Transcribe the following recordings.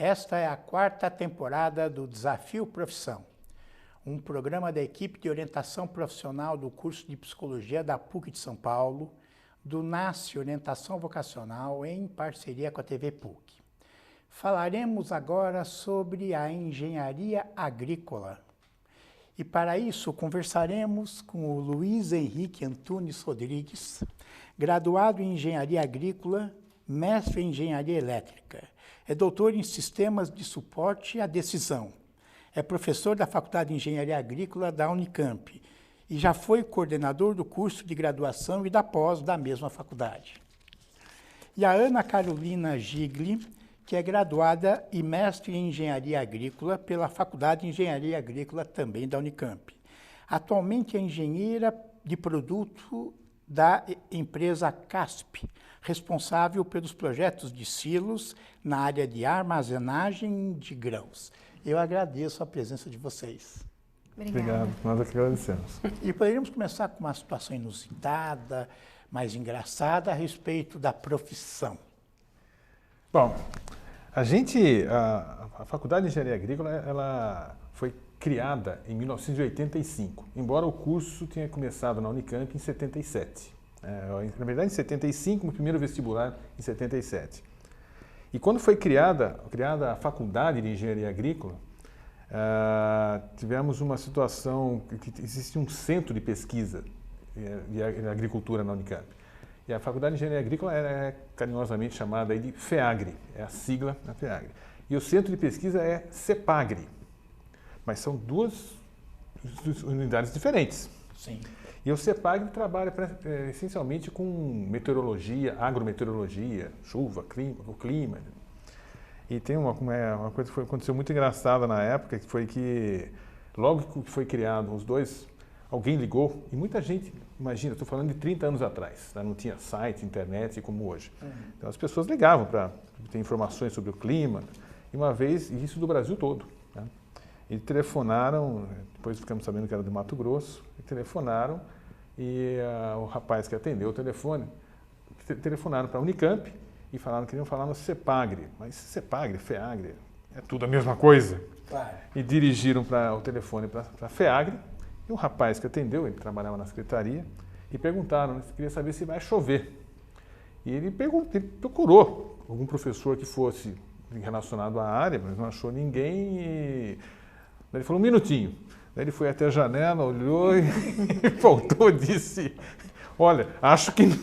Esta é a quarta temporada do Desafio Profissão, um programa da equipe de orientação profissional do curso de Psicologia da PUC de São Paulo, do NASCE Orientação Vocacional, em parceria com a TV PUC. Falaremos agora sobre a engenharia agrícola. E para isso conversaremos com o Luiz Henrique Antunes Rodrigues, graduado em Engenharia Agrícola, mestre em Engenharia Elétrica. É doutor em Sistemas de Suporte à Decisão. É professor da Faculdade de Engenharia Agrícola da Unicamp e já foi coordenador do curso de graduação e da pós da mesma faculdade. E a Ana Carolina Gigli, que é graduada e mestre em Engenharia Agrícola pela Faculdade de Engenharia Agrícola também da Unicamp. Atualmente é engenheira de produto da empresa CASP, responsável pelos projetos de silos na área de armazenagem de grãos. Eu agradeço a presença de vocês. Obrigado, nós aqui agradecemos. E poderíamos começar com uma situação inusitada, mais engraçada, a respeito da profissão. Bom, a Faculdade de Engenharia Agrícola, ela foi criada em 1985, embora o curso tenha começado na Unicamp em 77. Na verdade, em 75, o primeiro vestibular em 77. E quando foi criada a Faculdade de Engenharia Agrícola, tivemos uma situação que existe um centro de pesquisa de agricultura na Unicamp. E a Faculdade de Engenharia Agrícola é carinhosamente chamada de FEAGRE, é a sigla da FEAGRE. E o centro de pesquisa é CEPAGRE, mas são duas unidades diferentes. Sim. E o CEPAGRE trabalha essencialmente com meteorologia, agrometeorologia, chuva, o clima. E tem uma coisa que aconteceu muito engraçada na época, que foi que logo que foi criado os dois, alguém ligou, e muita gente, imagina, estou falando de 30 anos atrás, né? Não tinha site, internet como hoje. Então as pessoas ligavam para ter informações sobre o clima, e uma vez, e isso do Brasil todo, né? E telefonaram, depois ficamos sabendo que era do Mato Grosso, e telefonaram, e o rapaz que atendeu o telefone, telefonaram para a Unicamp e falaram que queriam falar no CEPAGRE, mas CEPAGRE, FEAGRE, é tudo a mesma coisa. Claro. E dirigiram o telefone para a FEAGRE, e um rapaz que atendeu, ele trabalhava na secretaria, e perguntaram, queria saber se vai chover. E ele procurou algum professor que fosse relacionado à área, mas não achou ninguém. E daí ele falou, um minutinho. Daí ele foi até a janela, olhou e voltou e disse, olha, acho que não.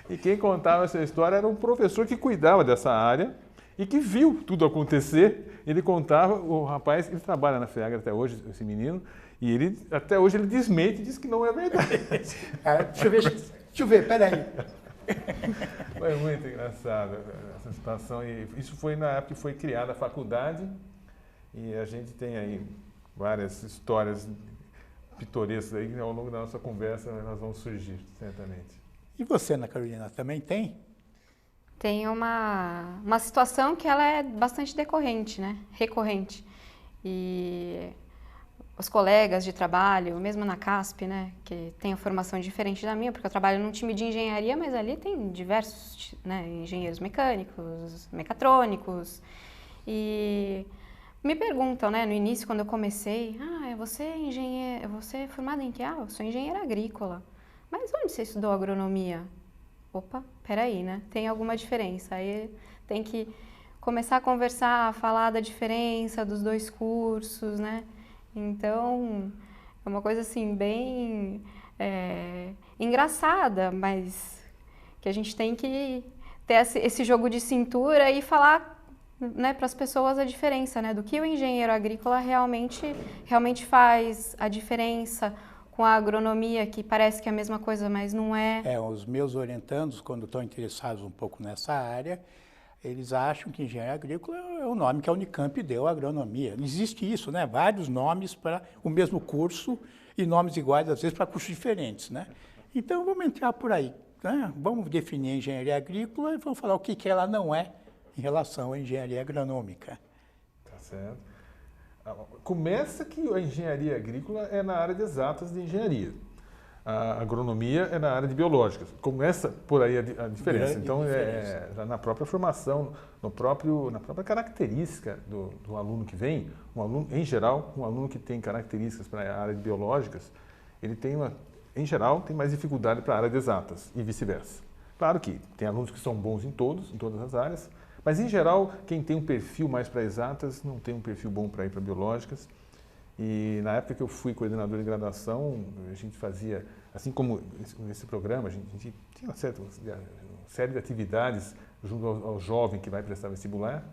E quem contava essa história era um professor que cuidava dessa área e que viu tudo acontecer. Ele contava, o rapaz, ele trabalha na FEAGRE até hoje, esse menino, e ele, até hoje ele desmente e diz que não é verdade. Deixa eu ver, peraí. Foi muito engraçado essa situação, e isso foi na época que foi criada a faculdade, e a gente tem aí várias histórias pitorescas aí que ao longo da nossa conversa elas vão surgir, certamente. E você, Ana Carolina, também tem? Tem uma situação que ela é bastante decorrente, né? Recorrente. E os colegas de trabalho, mesmo na CASP, né, que tem a formação diferente da minha, porque eu trabalho num time de engenharia, mas ali tem diversos, né, engenheiros mecânicos, mecatrônicos. E me perguntam, né, no início, quando eu comecei, você é formada em quê? Eu sou engenheira agrícola. Mas onde você estudou agronomia? Opa, peraí, né? Tem alguma diferença. Aí tem que começar a conversar, falar da diferença dos dois cursos, né? Então, é uma coisa assim, bem engraçada, mas que a gente tem que ter esse jogo de cintura e falar, né, para as pessoas a diferença, né? Do que o engenheiro agrícola realmente faz, a diferença com a agronomia, que parece que é a mesma coisa, mas não é. Os meus orientandos, quando estão interessados um pouco nessa área, eles acham que engenharia agrícola é o nome que a Unicamp deu à agronomia. Não existe isso, né? Vários nomes para o mesmo curso e nomes iguais, às vezes, para cursos diferentes, né? Então, vamos entrar por aí, né? Vamos definir a engenharia agrícola e vamos falar o que ela não é em relação à engenharia agronômica. Tá certo. Começa que a engenharia agrícola é na área de exatas de engenharia. A agronomia é na área de biológicas. Começa por aí a diferença. Grande Então, diferença. já na própria formação, na própria característica do aluno que vem, um aluno, em geral, um aluno que tem características para a área de biológicas, ele tem em geral, tem mais dificuldade para a área de exatas e vice-versa. Claro que tem alunos que são bons em todas as áreas, mas em geral, quem tem um perfil mais para exatas não tem um perfil bom para ir para biológicas. E na época que eu fui coordenador de graduação, a gente fazia, assim como nesse programa, a gente tinha uma série de atividades junto ao jovem que vai prestar vestibular,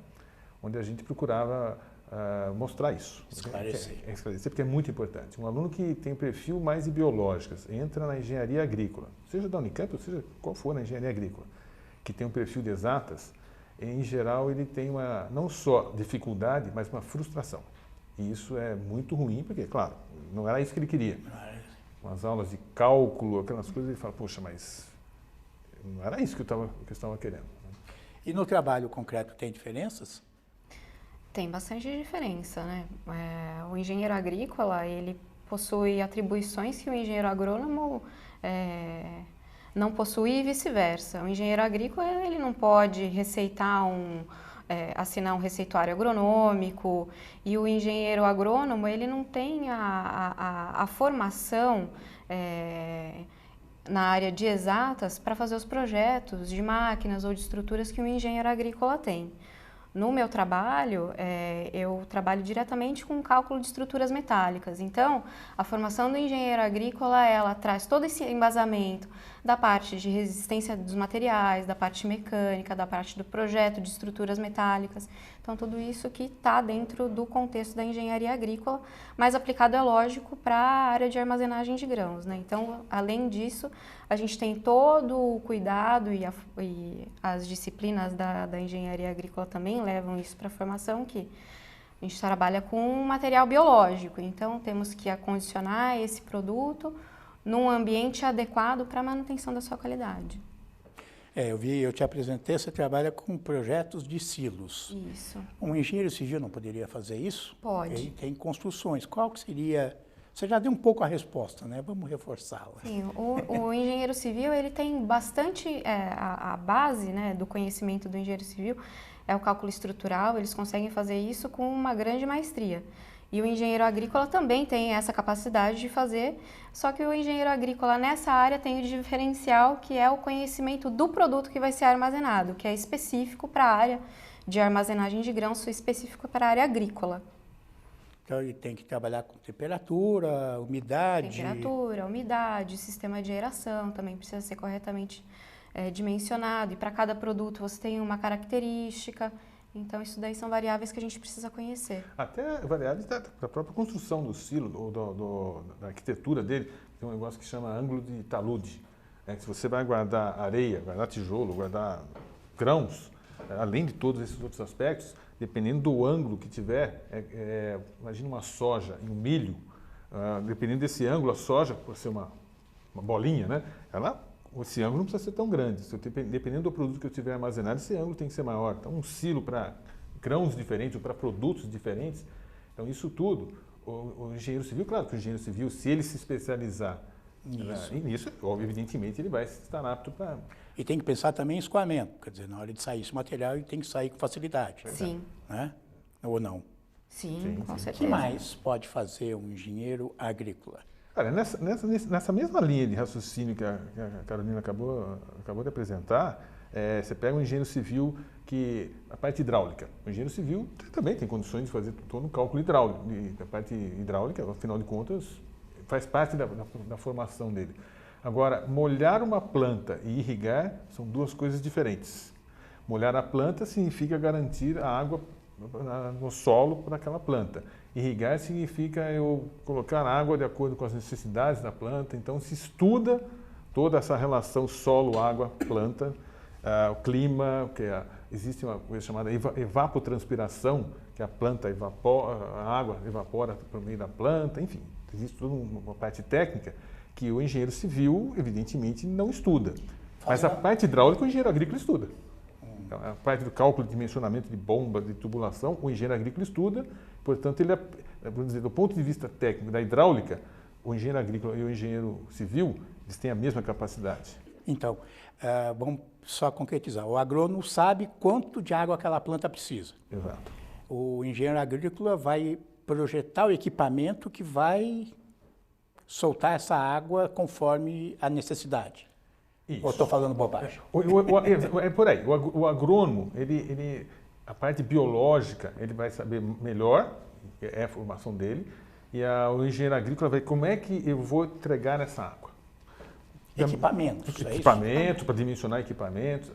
onde a gente procurava mostrar isso. Esclarecer. Esclarecer, porque é muito importante. Um aluno que tem perfil mais de biológicas, entra na engenharia agrícola, seja da Unicamp, ou seja qual for na engenharia agrícola, que tem um perfil de exatas, em geral ele tem não só dificuldade, mas uma frustração. E isso é muito ruim, porque, claro, não era isso que ele queria. Umas aulas de cálculo, aquelas coisas, ele fala, poxa, mas não era isso que eu estava querendo. E no trabalho concreto tem diferenças? Tem bastante diferença, né? O engenheiro agrícola, ele possui atribuições que o engenheiro agrônomo não possui e vice-versa. O engenheiro agrícola, ele não pode assinar um receituário agronômico, e o engenheiro agrônomo, ele não tem a formação na área de exatas para fazer os projetos de máquinas ou de estruturas que o engenheiro agrícola tem. No meu trabalho, eu trabalho diretamente com cálculo de estruturas metálicas. Então, a formação do engenheiro agrícola, ela traz todo esse embasamento da parte de resistência dos materiais, da parte mecânica, da parte do projeto de estruturas metálicas. Então, tudo isso que está dentro do contexto da engenharia agrícola, mas aplicado, é lógico, para a área de armazenagem de grãos, né? Então, além disso, a gente tem todo o cuidado e as disciplinas da engenharia agrícola também levam isso para a formação, que a gente trabalha com material biológico, então temos que acondicionar esse produto num ambiente adequado para a manutenção da sua qualidade. Eu te apresentei, você trabalha com projetos de silos. Isso. Um engenheiro civil não poderia fazer isso? Pode. Ele tem construções. Qual que seria... Você já deu um pouco a resposta, né? Vamos reforçá-la. Sim, o engenheiro civil, ele tem bastante, a base, né, do conhecimento do engenheiro civil é o cálculo estrutural, eles conseguem fazer isso com uma grande maestria. E o engenheiro agrícola também tem essa capacidade de fazer, só que o engenheiro agrícola nessa área tem o diferencial, que é o conhecimento do produto que vai ser armazenado, que é específico para a área de armazenagem de grãos, específico para a área agrícola. Então, ele tem que trabalhar com temperatura, umidade... Temperatura, umidade, sistema de aeração também precisa ser corretamente dimensionado. E para cada produto você tem uma característica. Então, isso daí são variáveis que a gente precisa conhecer. Até variáveis da própria construção do silo, ou da arquitetura dele. Tem um negócio que chama ângulo de talude. Se você vai guardar areia, guardar tijolo, guardar grãos, além de todos esses outros aspectos, dependendo do ângulo que tiver, imagina uma soja e um milho, dependendo desse ângulo, a soja, por ser uma bolinha, né? Esse ângulo não precisa ser tão grande. Dependendo do produto que eu tiver armazenado, esse ângulo tem que ser maior. Então, um silo para grãos diferentes ou para produtos diferentes. Então, isso tudo, o engenheiro civil, claro que o engenheiro civil, se ele se especializar nisso, evidentemente, ele vai estar apto para... E tem que pensar também em escoamento, quer dizer, na hora de sair esse material, ele tem que sair com facilidade. Sim. Né? Ou não? Sim, com O certeza. que mais pode fazer um engenheiro agrícola? Cara, nessa mesma linha de raciocínio que a Carolina acabou de apresentar, você pega um engenheiro civil a parte hidráulica. O engenheiro civil também tem condições de fazer todo um cálculo hidráulico. A parte hidráulica, afinal de contas, faz parte da formação dele. Agora, molhar uma planta e irrigar são duas coisas diferentes. Molhar a planta significa garantir a água no solo para aquela planta. Irrigar significa eu colocar água de acordo com as necessidades da planta. Então, se estuda toda essa relação solo-água-planta, o clima, existe uma coisa chamada evapotranspiração, que a planta a água evapora por meio da planta, enfim, existe toda uma parte técnica que o engenheiro civil, evidentemente, não estuda. Mas a parte hidráulica, o engenheiro agrícola estuda. Então, a parte do cálculo de dimensionamento de bomba, de tubulação, o engenheiro agrícola estuda. Portanto, vamos dizer, do ponto de vista técnico da hidráulica, o engenheiro agrícola e o engenheiro civil, eles têm a mesma capacidade? Então, vamos só concretizar. O agrônomo sabe quanto de água aquela planta precisa. Exato. O engenheiro agrícola vai projetar o equipamento que vai soltar essa água conforme a necessidade. Isso. Ou estou falando bobagem? É por aí. O agrônomo, a parte biológica, ele vai saber melhor, é a formação dele, e o engenheiro agrícola vai como é que eu vou entregar essa água. Equipamentos, Equipamento, para dimensionar equipamentos.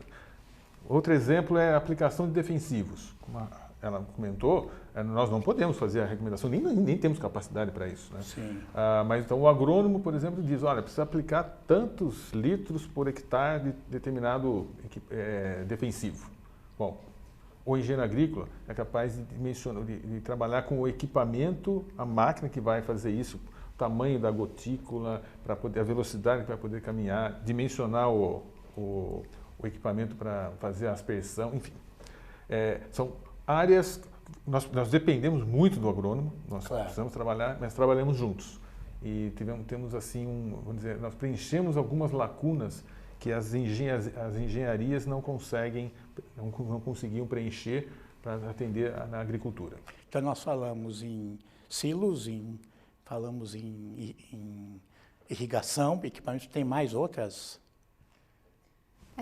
Outro exemplo é a aplicação de defensivos. Como ela comentou, nós não podemos fazer a recomendação, nem temos capacidade para isso. Né? Sim. Mas então o agrônomo, por exemplo, diz, olha, precisa aplicar tantos litros por hectare de determinado defensivo. Bom, o engenheiro agrícola é capaz de trabalhar com o equipamento, a máquina que vai fazer isso, o tamanho da gotícula, a velocidade que vai poder caminhar, dimensionar o equipamento para fazer a aspersão, enfim. São áreas, nós dependemos muito do agrônomo, nós precisamos trabalhar, mas trabalhamos juntos. E temos assim, vamos dizer, nós preenchemos algumas lacunas que as engenharias não conseguiam preencher para atender na agricultura. Então nós falamos em silos, falamos em irrigação, equipamentos, tem mais outras?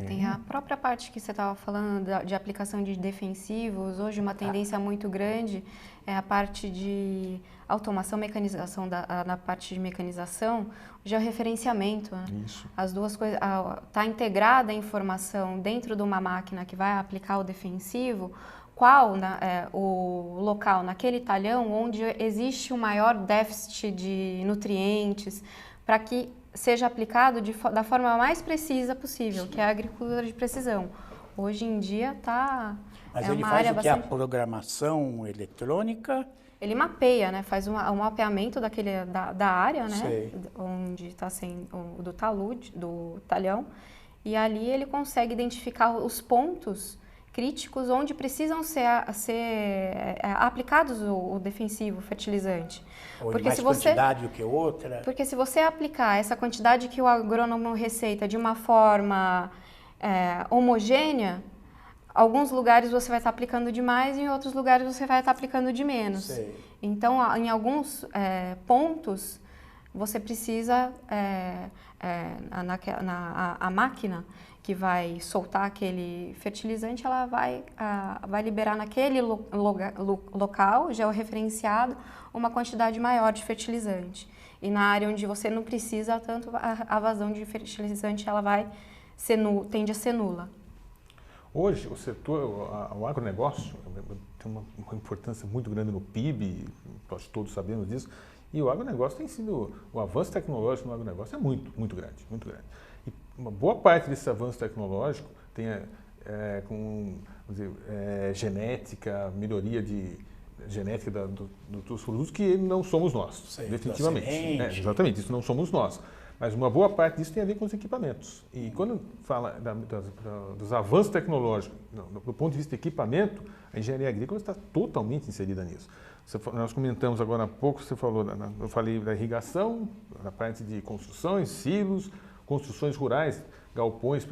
Tem a própria parte que você estava falando de aplicação de defensivos. Hoje uma tendência muito grande é a parte de automação, mecanização, na parte de mecanização, já é o referenciamento. Né? Isso. As duas coisas, está integrada a informação dentro de uma máquina que vai aplicar o defensivo, qual o local naquele talhão onde existe um maior déficit de nutrientes, para que seja aplicado da forma mais precisa possível, que é a agricultura de precisão. Hoje em dia está... Mas ele faz o que? A programação eletrônica? Ele mapeia, né? Faz um mapeamento da área, né? Sei. Onde está sendo do talude, do talhão, e ali ele consegue identificar os pontos críticos onde precisam ser aplicados o defensivo, o fertilizante. Ou porque mais quantidade do que outra. Porque se você aplicar essa quantidade que o agrônomo receita de uma forma homogênea, alguns lugares você vai estar aplicando de mais e em outros lugares você vai estar aplicando de menos. Sei. Então, em alguns pontos, você precisa, a máquina que vai soltar aquele fertilizante, ela vai liberar naquele local georreferenciado uma quantidade maior de fertilizante. E na área onde você não precisa tanto, a vazão de fertilizante ela tende a ser nula. Hoje, o setor, o agronegócio, tem uma importância muito grande no PIB, nós todos sabemos disso, e o agronegócio tem sido, o avanço tecnológico no agronegócio é muito, muito grande, muito grande. E uma boa parte desse avanço tecnológico tem genética, melhoria de genética dos produtos que não somos nós, sei, definitivamente. Exatamente, isso não somos nós. Mas uma boa parte disso tem a ver com os equipamentos. E quando fala dos avanços tecnológicos, do ponto de vista de equipamento, a engenharia agrícola está totalmente inserida nisso. Nós comentamos agora há pouco, eu falei da irrigação, da parte de construções, silos, construções rurais, galpões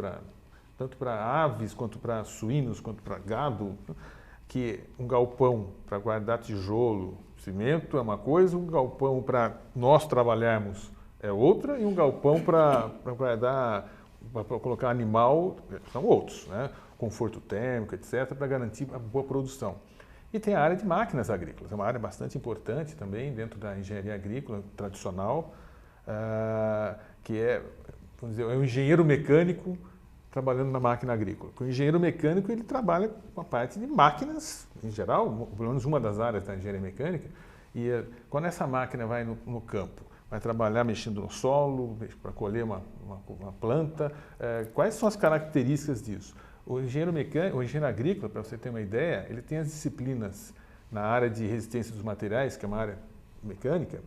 tanto para aves, quanto para suínos, quanto para gado, que um galpão para guardar tijolo, cimento é uma coisa, um galpão para nós trabalharmos é outra, e um galpão para guardar, para colocar animal, são outros, né? Conforto térmico, etc., para garantir a boa produção. E tem a área de máquinas agrícolas, é uma área bastante importante também dentro da engenharia agrícola tradicional, que vamos dizer, é um engenheiro mecânico trabalhando na máquina agrícola. O engenheiro mecânico ele trabalha com a parte de máquinas, em geral, pelo menos uma das áreas da engenharia mecânica, e quando essa máquina vai no campo, vai trabalhar mexendo no solo, para colher uma planta. Quais são as características disso? O engenheiro mecânico, o engenheiro agrícola, para você ter uma ideia, ele tem as disciplinas na área de resistência dos materiais, que é uma área mecânica,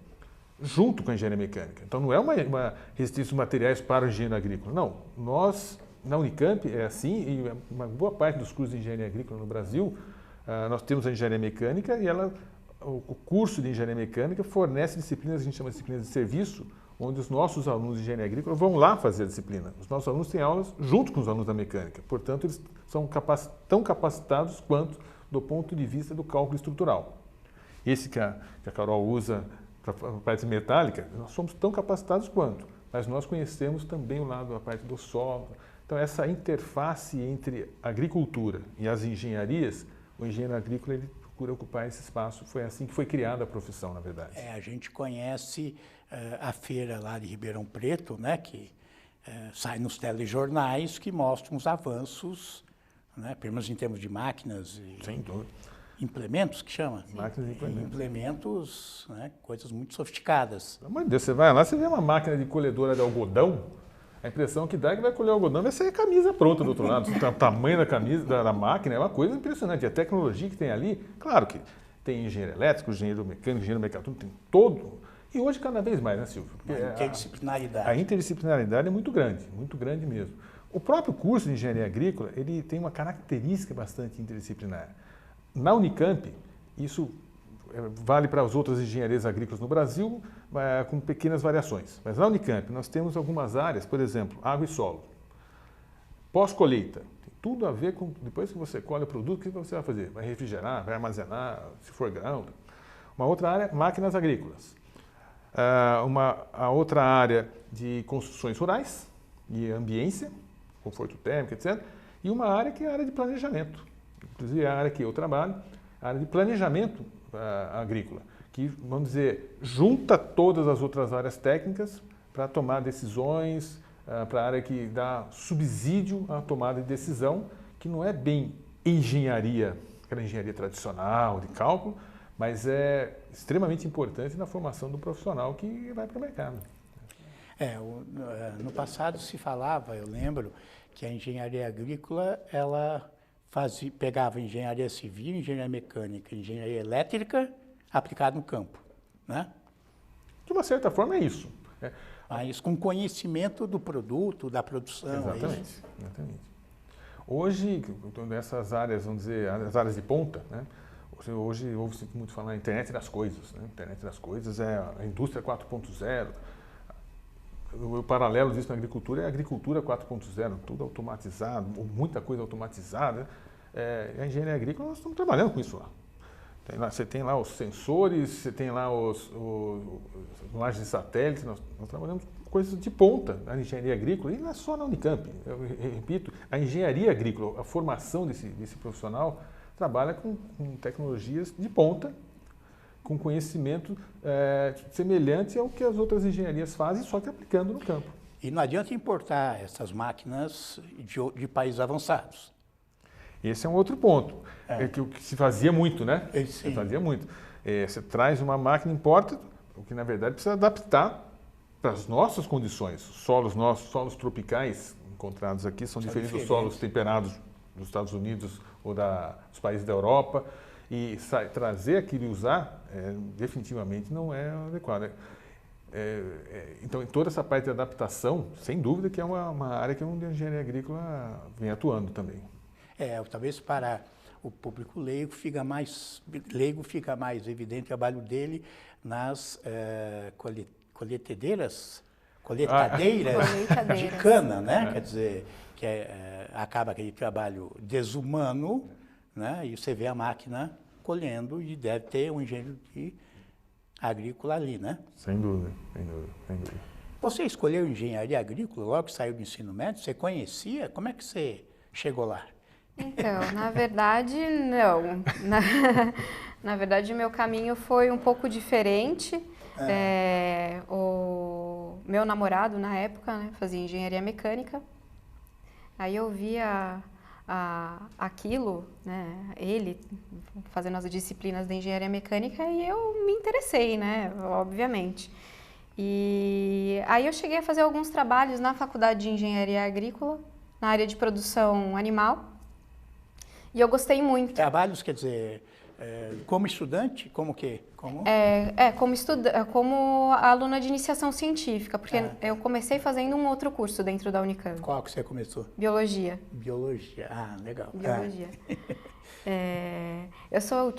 junto com a engenharia mecânica. Então não é uma resistência dos materiais para o engenheiro agrícola. Não, nós, na Unicamp, é assim, e uma boa parte dos cursos de engenharia agrícola no Brasil, nós temos a engenharia mecânica e ela o curso de engenharia mecânica fornece disciplinas, a gente chama de disciplinas de serviço, onde os nossos alunos de engenharia agrícola vão lá fazer a disciplina. Os nossos alunos têm aulas junto com os alunos da mecânica, portanto, eles são tão capacitados quanto do ponto de vista do cálculo estrutural. Esse que a Carol usa para a parte metálica, nós somos tão capacitados quanto, mas nós conhecemos também o lado da parte do solo. Então, essa interface entre a agricultura e as engenharias, o engenheiro agrícola ele procura ocupar esse espaço. Foi assim que foi criada a profissão, na verdade. A gente conhece a feira lá de Ribeirão Preto, né, que sai nos telejornais, que mostram os avanços, né, pelo menos em termos de máquinas e sem dúvida. Implementos, que chama? Máquinas e implementos. Implementos, né, coisas muito sofisticadas. Pelo amor de Deus, você vai lá, você vê uma máquina de colhedora de algodão, a impressão que dá é que vai colher o algodão, vai sair a camisa pronta do outro lado. O tamanho da camisa, da máquina, é uma coisa impressionante. A tecnologia que tem ali, claro que tem engenheiro elétrico, engenheiro mecânico, engenheiro mecatrônico, tem todo. E hoje cada vez mais, né, Silvio? A interdisciplinaridade. A interdisciplinaridade é muito grande mesmo. O próprio curso de engenharia agrícola, ele tem uma característica bastante interdisciplinar. Na Unicamp, isso vale para as outras engenharias agrícolas no Brasil, com pequenas variações. Mas na Unicamp nós temos algumas áreas, por exemplo, água e solo. Pós-colheita, tem tudo a ver com, depois que você colhe o produto, o que você vai fazer? Vai refrigerar, vai armazenar, se for grão. Uma outra área, máquinas agrícolas. A outra área de construções rurais e ambiência, conforto térmico, etc. E uma área que é a área de planejamento. Inclusive a área que eu trabalho, a área de planejamento agrícola, que, vamos dizer, junta todas as outras áreas técnicas para tomar decisões, para a área que dá subsídio à tomada de decisão, que não é bem engenharia, aquela engenharia tradicional de cálculo, mas é extremamente importante na formação do profissional que vai para o mercado. No passado se falava, eu lembro, que a engenharia agrícola, ela pegava engenharia civil, engenharia mecânica, engenharia elétrica aplicada no campo, né? De uma certa forma é isso. Mas com conhecimento do produto, da produção. Exatamente. Hoje, nessas áreas, vamos dizer, as áreas de ponta, né? Hoje ouve-se muito falar em internet das coisas, né? Internet das coisas é a indústria 4.0. O paralelo disso na agricultura é a agricultura 4.0, tudo automatizado, muita coisa automatizada. A engenharia agrícola, nós estamos trabalhando com isso lá. Você tem lá os sensores, você tem lá as imagens de satélite, nós trabalhamos com coisas de ponta na engenharia agrícola, e não é só na Unicamp. Eu repito, a engenharia agrícola, a formação desse profissional, trabalha com tecnologias de ponta, com conhecimento semelhante ao que as outras engenharias fazem, só que aplicando no campo. E não adianta importar essas máquinas de países avançados. Esse é um outro ponto, que se fazia muito, né? Sim. Se fazia muito. Você traz uma máquina, importa, o que na verdade precisa adaptar para as nossas condições. Nossos solos tropicais encontrados aqui são diferentes dos solos temperados dos Estados Unidos ou dos países da Europa. E trazer aquilo e usar, definitivamente não é adequado. Então, toda essa parte de adaptação, sem dúvida que é uma área onde a engenharia agrícola vem atuando também. Talvez para o público leigo fica mais evidente o trabalho dele nas coletadeiras de cana, né? Quer dizer, que acaba aquele trabalho desumano, né? E você vê a máquina colhendo e deve ter um engenheiro agrícola ali, né? Sem dúvida. Você escolheu engenharia agrícola logo que saiu do ensino médio? Você conhecia? Como é que você chegou lá? Então, na verdade, não. Na verdade, o meu caminho foi um pouco diferente. O meu namorado, na época, né, fazia engenharia mecânica. Aí eu via aquilo, né, ele fazendo as disciplinas de engenharia mecânica, e eu me interessei, né, obviamente. E aí eu cheguei a fazer alguns trabalhos na faculdade de engenharia agrícola, na área de produção animal, e eu gostei muito. Trabalhos, quer dizer, como estudante, como quê? Como aluna de iniciação científica, porque eu comecei fazendo um outro curso dentro da Unicamp. Qual que você começou? Biologia. Biologia, legal. Biologia. Eu sou o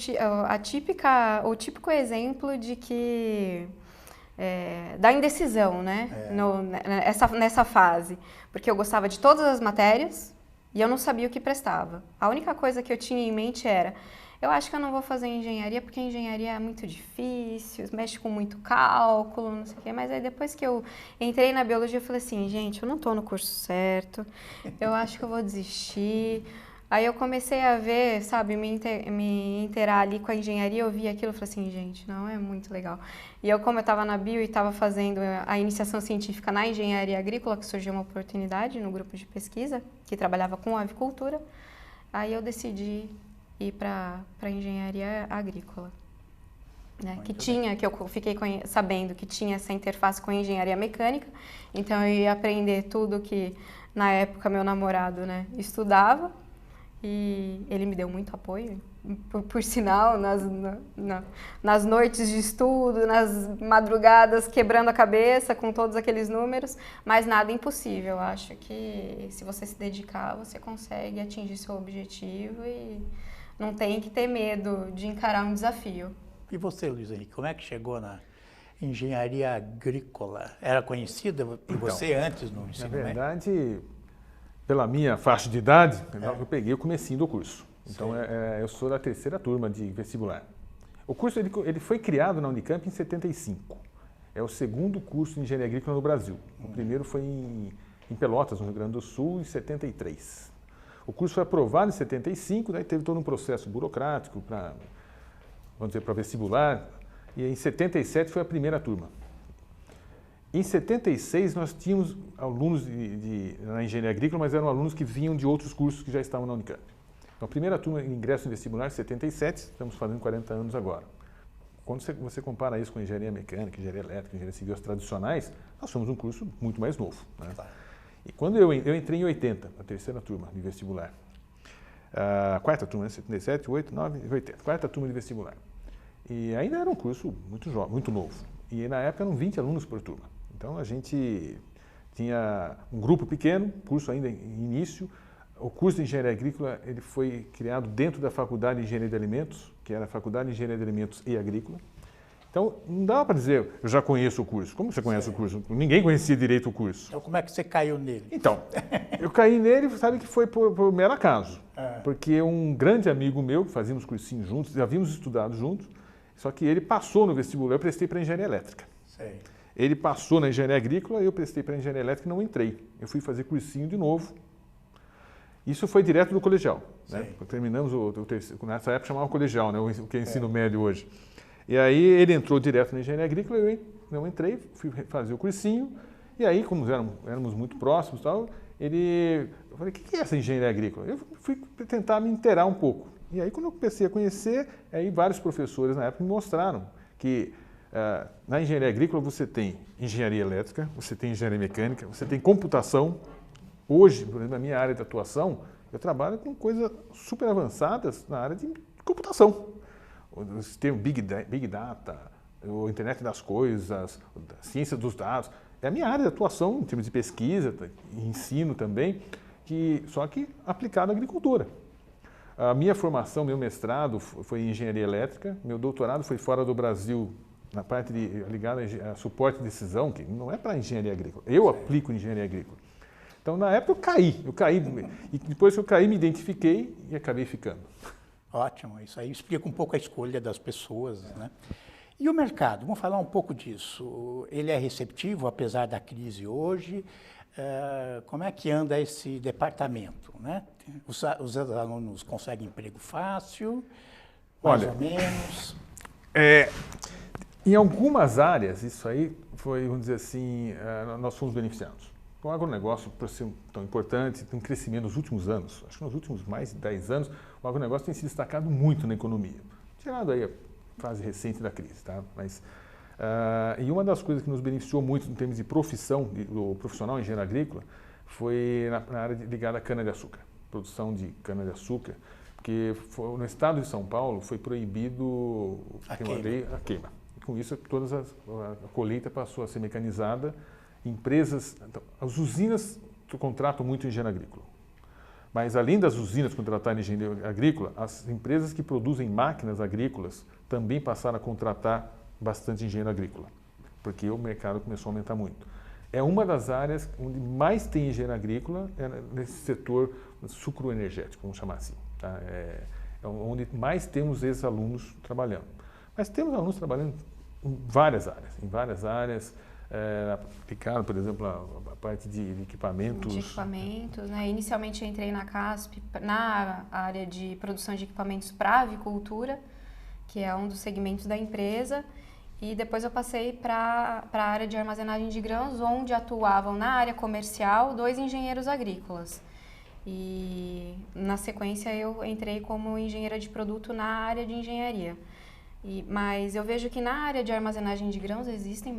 típico exemplo de que da indecisão, né? Nessa fase, porque eu gostava de todas as matérias e eu não sabia o que prestava. A única coisa que eu tinha em mente era: eu acho que eu não vou fazer engenharia porque engenharia é muito difícil, mexe com muito cálculo, não sei o quê. Mas aí depois que eu entrei na biologia, eu falei assim: gente, eu não estou no curso certo, eu acho que eu vou desistir. Aí eu comecei a ver, sabe, me inteirar ali com a engenharia, eu vi aquilo e falei assim: gente, não, é muito legal. E como eu estava na bio e estava fazendo a iniciação científica na engenharia agrícola, que surgiu uma oportunidade no grupo de pesquisa, que trabalhava com avicultura, aí eu decidi ir para a engenharia agrícola, né? Que eu fiquei sabendo que tinha essa interface com a engenharia mecânica, então eu ia aprender tudo que na época meu namorado, né, estudava, e ele me deu muito apoio, por sinal, nas noites de estudo, nas madrugadas quebrando a cabeça com todos aqueles números, mas nada impossível. Eu acho que se você se dedicar, você consegue atingir seu objetivo e não tem que ter medo de encarar um desafio. E você, Luiz Henrique, como é que chegou na engenharia agrícola? Era conhecida por você antes no ensino médio? Na verdade, pela minha faixa de idade, eu peguei o comecinho do curso. Então, eu sou da terceira turma de vestibular. O curso ele foi criado na Unicamp em 75. É o segundo curso de engenharia agrícola no Brasil. O primeiro foi em Pelotas, no Rio Grande do Sul, em 73. O curso foi aprovado em 75, daí teve todo um processo burocrático para vestibular, e em 77 foi a primeira turma. Em 76 nós tínhamos alunos na engenharia agrícola, mas eram alunos que vinham de outros cursos que já estavam na Unicamp. Então a primeira turma de ingresso em vestibular em 77, estamos fazendo 40 anos agora. Quando você compara isso com engenharia mecânica, engenharia elétrica, engenharia civil, as tradicionais, nós somos um curso muito mais novo, né? E quando eu entrei em 80, a terceira turma de vestibular, a quarta turma, 77, 8, 9, 80, quarta turma de vestibular. E ainda era um curso muito jovem, muito novo. E na época eram 20 alunos por turma. Então a gente tinha um grupo pequeno, curso ainda em início. O curso de engenharia agrícola ele foi criado dentro da Faculdade de Engenharia de Alimentos, que era a Faculdade de Engenharia de Alimentos e Agrícola. Então, não dá para dizer, eu já conheço o curso. Como você conhece o curso? Ninguém conhecia direito o curso. Então, como é que você caiu nele? Então, eu caí nele, sabe que foi por mero acaso. Porque um grande amigo meu, que fazíamos cursinho juntos, já havíamos estudado juntos, só que ele passou no vestibular, eu prestei para engenharia elétrica. Sei. Ele passou na engenharia agrícola, eu prestei para engenharia elétrica e não entrei. Eu fui fazer cursinho de novo. Isso foi direto do colegial. Né? Terminamos o terceiro, nessa época chamava colegial, né? O que é ensino médio hoje. E aí ele entrou direto na engenharia agrícola, eu não entrei, fui fazer o cursinho, e aí, como éramos muito próximos e tal, eu falei: o que é essa engenharia agrícola? Eu fui tentar me inteirar um pouco. E aí, quando eu comecei a conhecer, aí vários professores na época me mostraram que na engenharia agrícola você tem engenharia elétrica, você tem engenharia mecânica, você tem computação. Hoje, por exemplo, na minha área de atuação, eu trabalho com coisas super avançadas na área de computação. O sistema Big Data, a internet das coisas, a ciência dos dados. É a minha área de atuação em termos de pesquisa e ensino também, só que aplicado à agricultura. A minha formação, meu mestrado foi em engenharia elétrica, meu doutorado foi fora do Brasil, na parte ligada a suporte de decisão, que não é para engenharia agrícola. Eu aplico engenharia agrícola. Então, na época, eu caí. E depois que eu caí, me identifiquei e acabei ficando. Ótimo, isso aí explica um pouco a escolha das pessoas, né? E o mercado, vamos falar um pouco disso. Ele é receptivo, apesar da crise hoje? Como é que anda esse departamento, né? Os alunos conseguem emprego fácil, mais ou menos? Em algumas áreas, isso aí foi, vamos dizer assim, nós fomos beneficiados. O agronegócio, por ser tão importante, tem um crescimento nos últimos anos, acho que nos últimos mais de 10 anos, o agronegócio tem se destacado muito na economia. Tirado aí a fase recente da crise, tá? Mas, e uma das coisas que nos beneficiou muito em termos de profissão, do profissional em engenharia agrícola, foi na área ligada à cana-de-açúcar, produção de cana-de-açúcar, porque no estado de São Paulo foi proibido a queima. E com isso, a colheita passou a ser mecanizada. Empresas, as usinas contratam muito engenharia agrícola. Mas além das usinas contratarem engenheiro agrícola, as empresas que produzem máquinas agrícolas também passaram a contratar bastante engenheiro agrícola, porque o mercado começou a aumentar muito. É uma das áreas onde mais tem engenheiro agrícola, é nesse setor sucroenergético, vamos chamar assim. Tá? É onde mais temos esses alunos trabalhando. Mas temos alunos trabalhando em várias áreas, aplicado, por exemplo, a parte de equipamentos. De equipamentos, né? Inicialmente eu entrei na CASP, na área de produção de equipamentos para avicultura, que é um dos segmentos da empresa, e depois eu passei para a área de armazenagem de grãos, onde atuavam na área comercial 2 engenheiros agrícolas. E na sequência eu entrei como engenheira de produto na área de engenharia. Mas eu vejo que na área de armazenagem de grãos existem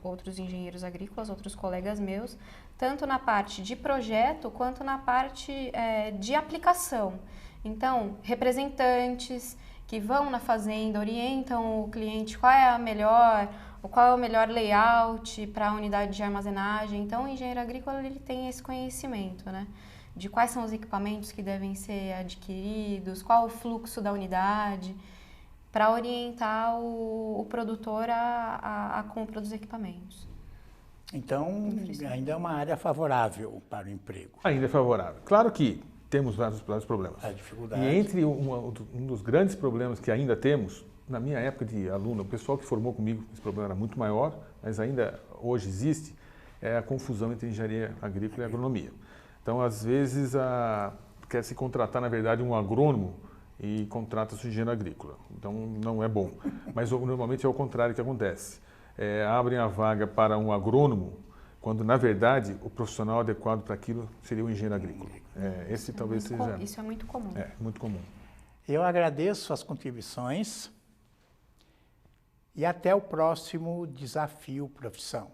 outros engenheiros agrícolas, outros colegas meus, tanto na parte de projeto quanto na parte de aplicação. Então, representantes que vão na fazenda, orientam o cliente qual é o melhor layout para a unidade de armazenagem. Então, o engenheiro agrícola ele tem esse conhecimento, né? De quais são os equipamentos que devem ser adquiridos, qual o fluxo da unidade, para orientar o produtor a compra dos equipamentos. Então, ainda é uma área favorável para o emprego. Ainda é favorável. Claro que temos vários problemas. A dificuldade. E entre um dos grandes problemas que ainda temos, na minha época de aluno, o pessoal que formou comigo, esse problema era muito maior, mas ainda hoje existe, é a confusão entre engenharia agrícola e agronomia. Então, às vezes, quer se contratar, na verdade, um agrônomo e contrata-se um engenheiro agrícola. Então, não é bom. Mas normalmente é o contrário que acontece. Abrem a vaga para um agrônomo, quando, na verdade, o profissional adequado para aquilo seria o engenheiro agrícola. Esse talvez seja... Isso é muito comum. É, muito comum. Eu agradeço as contribuições e até o próximo Desafio Profissão.